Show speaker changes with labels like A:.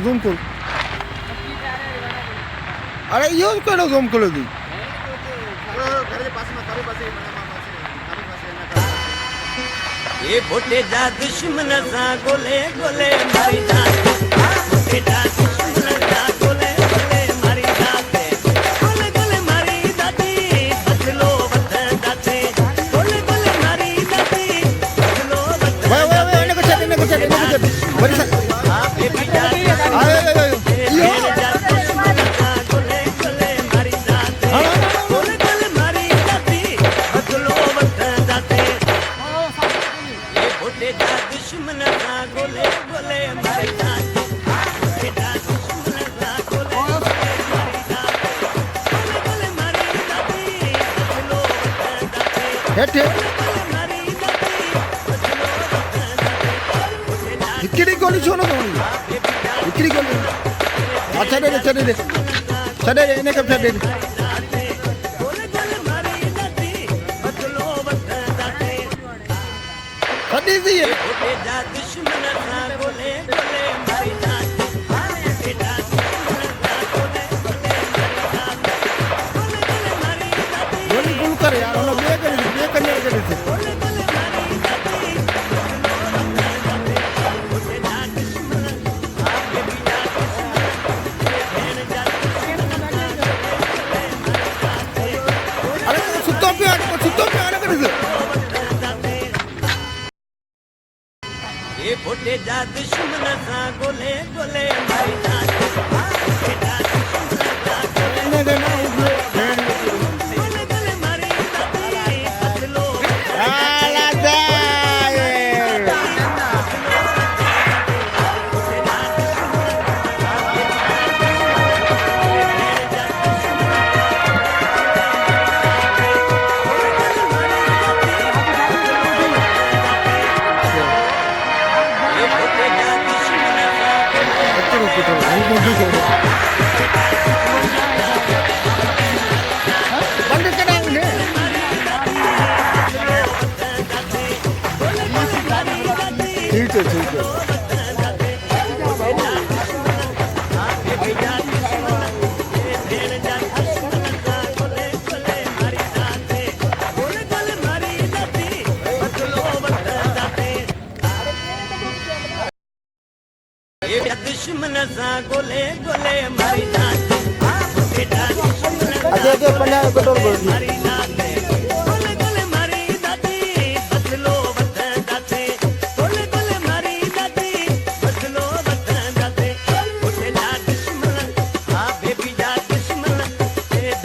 A: zoom કર અરે યો કેડો ઝૂમ કર્યો તું
B: ये बोटे जा दुश्मन सा गोले गोले मारी जाते बोटे जा दुश्मन सा गोले गोले मारी जाते गोले गोले मारी जाती बदलो बदल जाते गोले गोले मारी जाती बदलो बदल
A: वे इनको चल बड़ी सा
B: आपे भी जाते
A: आयो
B: ये जा दुश्मन सा गोले गोले मारी जाते गोले गोले मारी जाती बदलो बदल जाते बोटे जा दुश्मन सा गोले गोले मारी जाते बोटे जा दुश्मन सा गोले गोले मारी जाते गोले गोले मारी जाती बदलो बदल जाते
A: हेठ
B: गोले मारी जाती बदलो बदल जाते
A: इकड़ी गोली छोड़ो इकड़ी गोली अच्छा दे इन्हें कब छड़ दे
B: गोले गोले मारी जाती बदलो बदल जाते
A: छड़ी सी
B: बोटे जा दुश्मन सा गोले गोले मारी जाते बोटे जा दुश्मन सा गोले गोले मारी जाते गोले गोले मारी जाती
A: गोली गुल कर यार हम बे करने करे थे
B: गोले गोले मारी जाती बोटे जा दुश्मन आपे भी जा दुश्मन भेड़ जा दुश्मन सा गोले गोले मारी जाते
A: अरे सुतो पे आने करे थे
B: ये बोटे जा दुश्मन सा गोले गोले मारी जाते बोटे जा दुश्मन सा गोले
A: इन्हें देना
B: गोले गोले मारी जाती बदलो
A: आला जाए
B: ये बोटे जा दुश्मन सा
A: बंद कराओ ठीक है
B: दुश्मन सा गोले गोले मारी जाते बोटे जा दुश्मन सा
A: अच्छा पन्ना कटोर बोल
B: मारी जाते गोले गोले मारी जाती बदलो बदल जाते गोले गोले मारी जाती बदलो बदल जाते बोटे जा दुश्मन हाँ बेबी जा दुश्मन भेड़